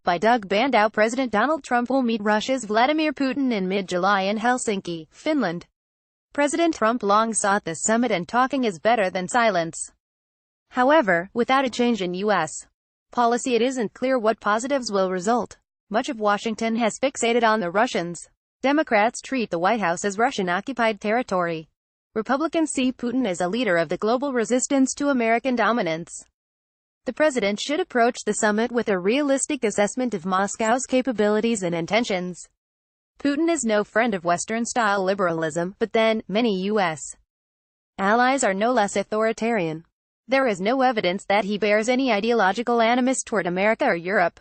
by Doug Bandow. President Donald Trump will meet Russia's Vladimir Putin in mid-July in Helsinki, Finland. President Trump long sought this summit, and talking is better than silence. However, without a change in U.S. policy, it isn't clear what positives will result. Much of Washington has fixated on the Russians. Democrats treat the White House as Russian-occupied territory. Republicans see Putin as a leader of the global resistance to American dominance. The president should approach the summit with a realistic assessment of Moscow's capabilities and intentions. Putin is no friend of Western-style liberalism, but then, many U.S. allies are no less authoritarian. There is no evidence that he bears any ideological animus toward America or Europe.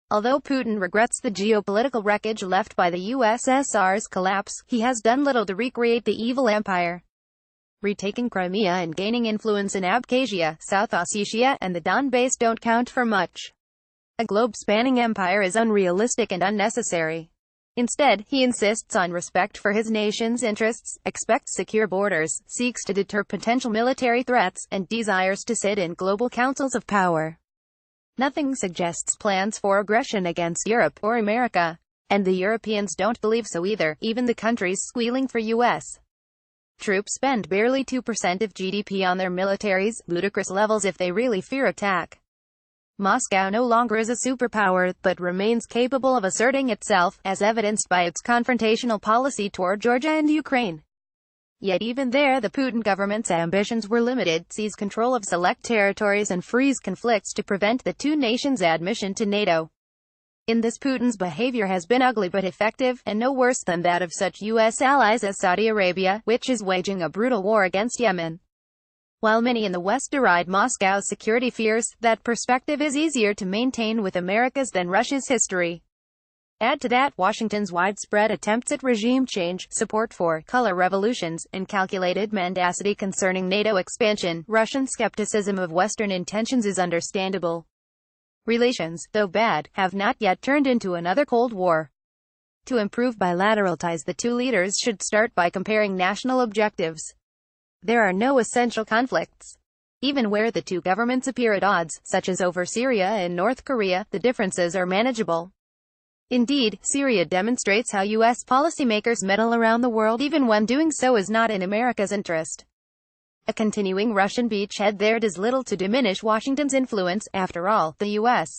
Although Putin regrets the geopolitical wreckage left by the USSR's collapse, he has done little to recreate the evil empire. Retaking Crimea and gaining influence in Abkhazia, South Ossetia, and the Donbass don't count for much. A globe-spanning empire is unrealistic and unnecessary. Instead, he insists on respect for his nation's interests, expects secure borders, seeks to deter potential military threats, and desires to sit in global councils of power. Nothing suggests plans for aggression against Europe or America. And the Europeans don't believe so either, even the countries squealing for U.S. troops spend barely 2% of GDP on their militaries, ludicrous levels if they really fear attack. Moscow no longer is a superpower, but remains capable of asserting itself, as evidenced by its confrontational policy toward Georgia and Ukraine. Yet even there, the Putin government's ambitions were limited: seize control of select territories and freeze conflicts to prevent the two nations' admission to NATO. In this, Putin's behavior has been ugly but effective, and no worse than that of such U.S. allies as Saudi Arabia, which is waging a brutal war against Yemen. While many in the West deride Moscow's security fears, that perspective is easier to maintain with America's than Russia's history. Add to that Washington's widespread attempts at regime change, support for color revolutions, and calculated mendacity concerning NATO expansion. Russian skepticism of Western intentions is understandable. Relations, though bad, have not yet turned into another Cold War. To improve bilateral ties, the two leaders should start by comparing national objectives. There are no essential conflicts. Even where the two governments appear at odds, such as over Syria and North Korea, the differences are manageable. Indeed, Syria demonstrates how U.S. policymakers meddle around the world even when doing so is not in America's interest. A continuing Russian beachhead there does little to diminish Washington's influence. After all, the U.S.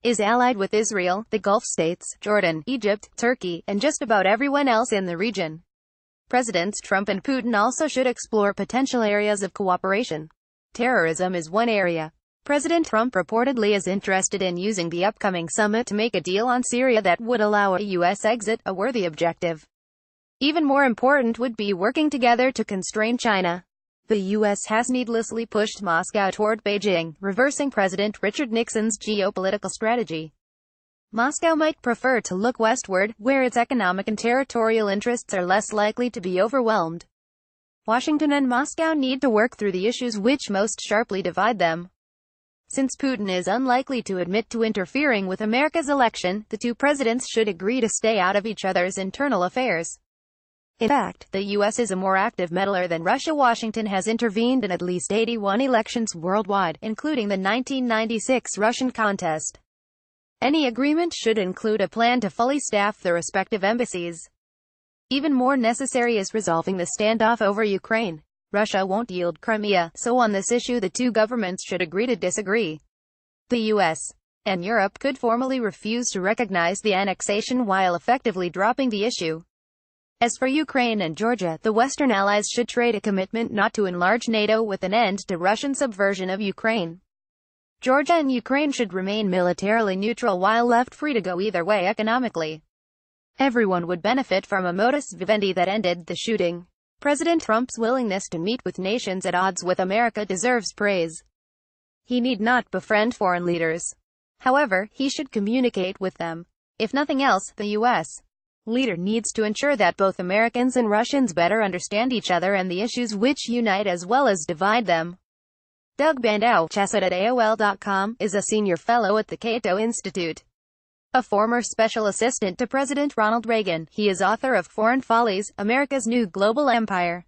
is allied with Israel, the Gulf states, Jordan, Egypt, Turkey, and just about everyone else in the region. Presidents Trump and Putin also should explore potential areas of cooperation. Terrorism is one area. President Trump reportedly is interested in using the upcoming summit to make a deal on Syria that would allow a U.S. exit, a worthy objective. Even more important would be working together to constrain China. The U.S. has needlessly pushed Moscow toward Beijing, reversing President Richard Nixon's geopolitical strategy. Moscow might prefer to look westward, where its economic and territorial interests are less likely to be overwhelmed. Washington and Moscow need to work through the issues which most sharply divide them. Since Putin is unlikely to admit to interfering with America's election, the two presidents should agree to stay out of each other's internal affairs. In fact, the U.S. is a more active meddler than Russia. Washington has intervened in at least 81 elections worldwide, including the 1996 Russian contest. Any agreement should include a plan to fully staff the respective embassies. Even more necessary is resolving the standoff over Ukraine. Russia won't yield Crimea, so on this issue the two governments should agree to disagree. The U.S. and Europe could formally refuse to recognize the annexation while effectively dropping the issue. As for Ukraine and Georgia, the Western allies should trade a commitment not to enlarge NATO with an end to Russian subversion of Ukraine. Georgia and Ukraine should remain militarily neutral while left free to go either way economically. Everyone would benefit from a modus vivendi that ended the shooting. President Trump's willingness to meet with nations at odds with America deserves praise. He need not befriend foreign leaders. However, he should communicate with them. If nothing else, the U.S. leader needs to ensure that both Americans and Russians better understand each other and the issues which unite as well as divide them. Doug Bandow, chesed@aol.com, is a senior fellow at the Cato Institute. A former special assistant to President Ronald Reagan, he is author of Foreign Follies, America's New Global Empire.